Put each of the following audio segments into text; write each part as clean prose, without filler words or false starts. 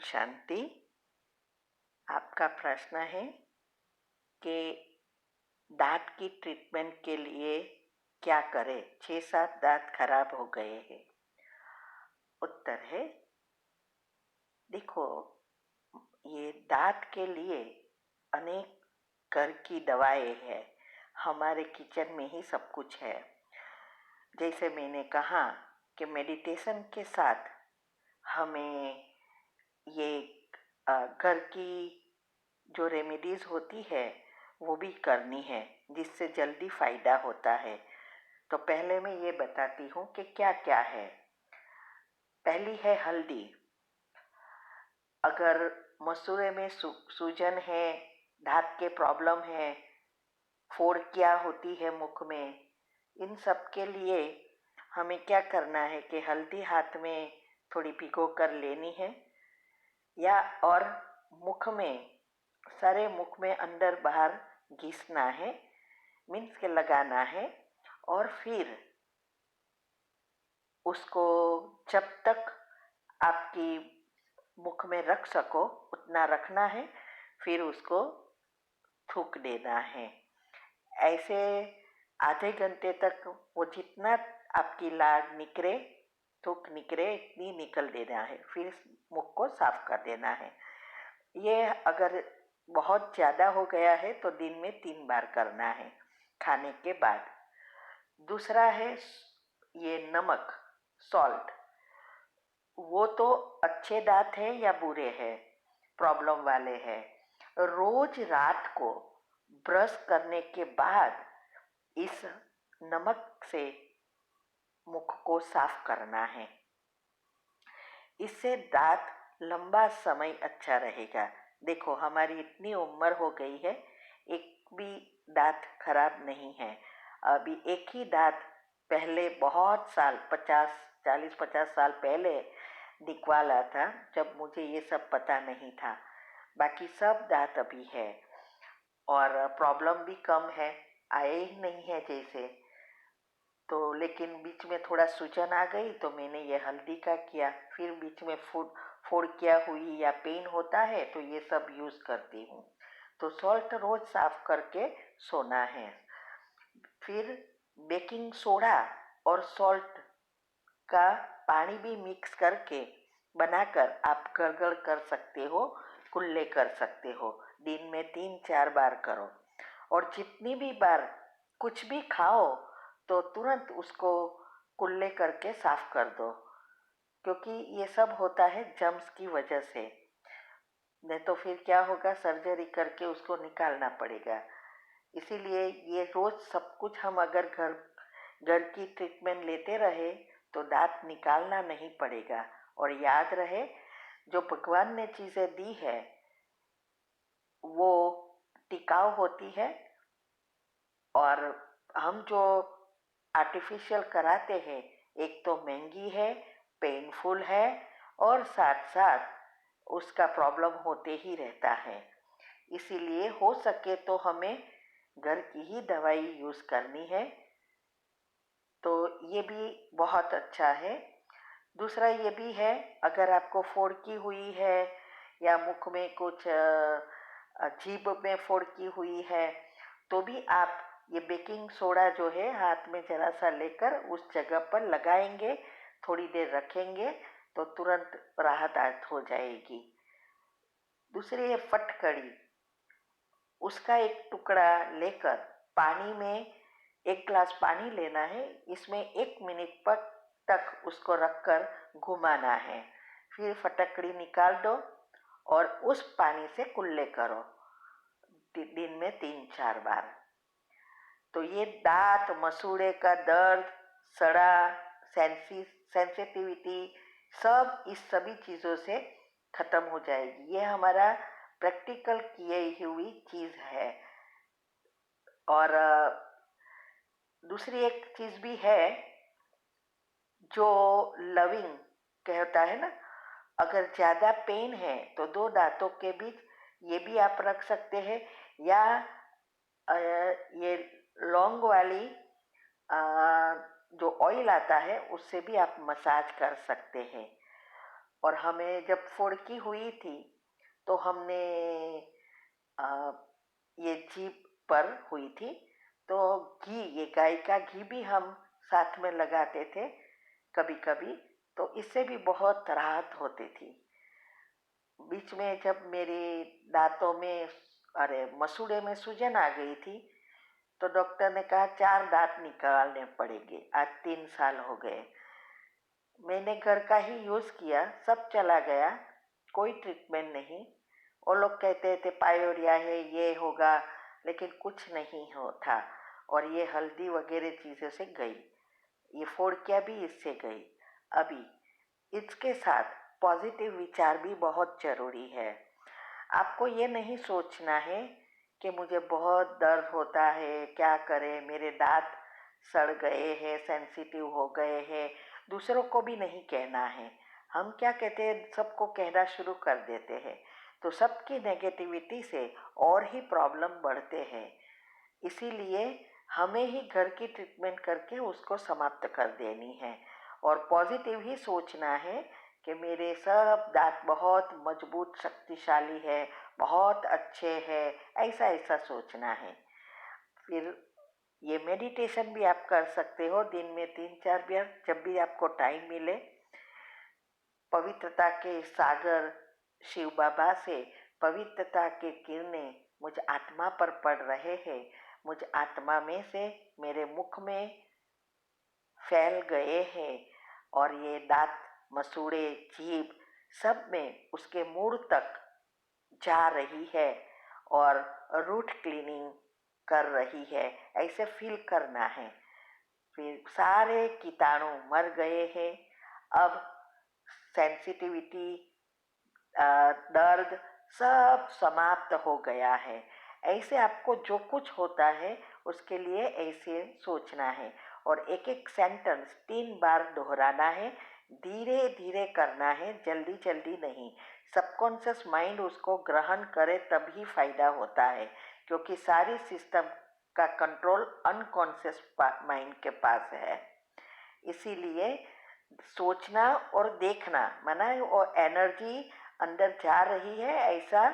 शांति। आपका प्रश्न है कि दांत की ट्रीटमेंट के लिए क्या करें? 6-7 दांत खराब हो गए हैं। उत्तर है, देखो, ये दांत के लिए अनेक घर की दवाएं हैं। हमारे किचन में ही सब कुछ है। जैसे मैंने कहा कि मेडिटेशन के साथ हमें ये घर की जो रेमेडीज होती है वो भी करनी है, जिससे जल्दी फायदा होता है। तो पहले मैं ये बताती हूँ कि क्या क्या है। पहली है हल्दी। अगर मसूड़े में सूजन है, दांत के प्रॉब्लम है, फोड़ क्या होती है मुख में, इन सब के लिए हमें क्या करना है कि हल्दी हाथ में थोड़ी भिगो कर लेनी है, या और मुख में, सारे मुख में अंदर बाहर घिसना है, मीन्स के लगाना है। और फिर उसको जब तक आपकी मुख में रख सको उतना रखना है, फिर उसको थूक देना है। ऐसे आधे घंटे तक वो जितना आपकी लार निकले, थूक निकले, इतनी निकल देना है। फिर मुख को साफ कर देना है। ये अगर बहुत ज़्यादा हो गया है तो दिन में 3 बार करना है खाने के बाद। दूसरा है ये नमक, सॉल्ट। वो तो अच्छे दांत है या बुरे हैं, प्रॉब्लम वाले हैं, रोज रात को ब्रश करने के बाद इस नमक से मुख को साफ करना है। इससे दांत लंबा समय अच्छा रहेगा। देखो, हमारी इतनी उम्र हो गई है, एक भी दांत खराब नहीं है। अभी एक ही दांत पहले बहुत साल, 40-50 साल पहले निकवाला था, जब मुझे ये सब पता नहीं था। बाकी सब दांत अभी है और प्रॉब्लम भी कम है, आए ही नहीं है जैसे। तो लेकिन बीच में थोड़ा सूजन आ गई तो मैंने ये हल्दी का किया। फिर बीच में फोड़ क्या हुई या पेन होता है तो ये सब यूज़ करती हूँ। तो सॉल्ट रोज साफ करके सोना है। फिर बेकिंग सोडा और सॉल्ट का पानी भी मिक्स करके बनाकर आप गड़गड़ कर सकते हो, कुल्ले कर सकते हो। दिन में 3-4 बार करो। और जितनी भी बार कुछ भी खाओ तो तुरंत उसको कुल्ले करके साफ कर दो, क्योंकि ये सब होता है जम्स की वजह से। नहीं तो फिर क्या होगा, सर्जरी करके उसको निकालना पड़ेगा। इसीलिए ये रोज सब कुछ हम अगर घर की ट्रीटमेंट लेते रहे तो दांत निकालना नहीं पड़ेगा। और याद रहे, जो भगवान ने चीज़ें दी है वो टिकाऊ होती है, और हम जो आर्टिफिशियल कराते हैं एक तो महंगी है, पेनफुल है, और साथ साथ उसका प्रॉब्लम होते ही रहता है। इसीलिए हो सके तो हमें घर की ही दवाई यूज़ करनी है। तो ये भी बहुत अच्छा है। दूसरा ये भी है, अगर आपको फोड़ की हुई है या मुख में कुछ जीभ में फोड़ की हुई है तो भी आप ये बेकिंग सोडा जो है हाथ में जरा सा लेकर उस जगह पर लगाएंगे, थोड़ी देर रखेंगे तो तुरंत राहत हो जाएगी। दूसरी है फटकड़ी। उसका एक टुकड़ा लेकर पानी में, 1 गिलास पानी लेना है, इसमें 1 मिनट तक उसको रखकर घुमाना है। फिर फटकड़ी निकाल दो और उस पानी से कुल्ले करो दिन में 3-4 बार। तो ये दांत, मसूड़े का दर्द, सड़ा, सेंसिटिविटी, सब इस सभी चीज़ों से खत्म हो जाएगी। ये हमारा प्रैक्टिकल किए हुई चीज़ है। और दूसरी एक चीज़ भी है जो लविंग कहता है ना, अगर ज़्यादा पेन है तो 2 दांतों के बीच ये भी आप रख सकते हैं, या ये लौंग वाली जो ऑयल आता है उससे भी आप मसाज कर सकते हैं। और हमें जब फोड़की हुई थी तो हमने आ, ये जीभ पर हुई थी, तो घी, ये गाय का घी भी हम साथ में लगाते थे कभी कभी, तो इससे भी बहुत राहत होती थी। बीच में जब मेरे दांतों में, अरे मसूड़े में सूजन आ गई थी, तो डॉक्टर ने कहा 4 दांत निकालने पड़ेंगे। आज 3 साल हो गए। मैंने घर का ही यूज़ किया, सब चला गया, कोई ट्रीटमेंट नहीं। वो लोग कहते थे पायोरिया है, ये होगा, लेकिन कुछ नहीं हो था। और ये हल्दी वगैरह चीज़ों से गई, ये फोड़कियाँ भी इससे गई। अभी इसके साथ पॉजिटिव विचार भी बहुत ज़रूरी है। आपको ये नहीं सोचना है कि मुझे बहुत दर्द होता है, क्या करें, मेरे दांत सड़ गए हैं, सेंसिटिव हो गए हैं। दूसरों को भी नहीं कहना है। हम क्या कहते हैं, सबको कहना शुरू कर देते हैं, तो सबकी नेगेटिविटी से और ही प्रॉब्लम बढ़ते हैं। इसीलिए हमें ही घर की ट्रीटमेंट करके उसको समाप्त कर देनी है और पॉजिटिव ही सोचना है कि मेरे सब दांत बहुत मजबूत शक्तिशाली है, बहुत अच्छे हैं, ऐसा ऐसा सोचना है। फिर ये मेडिटेशन भी आप कर सकते हो दिन में 3-4 बार, जब भी आपको टाइम मिले। पवित्रता के सागर शिव बाबा से पवित्रता के किरणें मुझ आत्मा पर पड़ रहे हैं, मुझ आत्मा में से मेरे मुख में फैल गए हैं, और ये दांत, मसूड़े, जीभ सब में उसके मूल तक जा रही है और रूट क्लीनिंग कर रही है, ऐसे फील करना है। फिर सारे कीटाणु मर गए हैं। अब सेंसिटिविटी, दर्द सब समाप्त हो गया है। ऐसे आपको जो कुछ होता है उसके लिए ऐसे सोचना है और एक एक सेंटेंस 3 बार दोहराना है, धीरे धीरे करना है, जल्दी जल्दी नहीं। सबकॉन्शियस माइंड उसको ग्रहण करे तभी फायदा होता है, क्योंकि सारी सिस्टम का कंट्रोल अनकॉन्शियस माइंड के पास है। इसीलिए सोचना और देखना, माना वो एनर्जी अंदर जा रही है ऐसा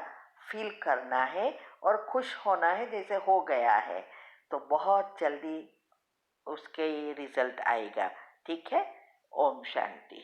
फील करना है और खुश होना है जैसे हो गया है, तो बहुत जल्दी उसके रिजल्ट आएगा। ठीक है। ओम शांति।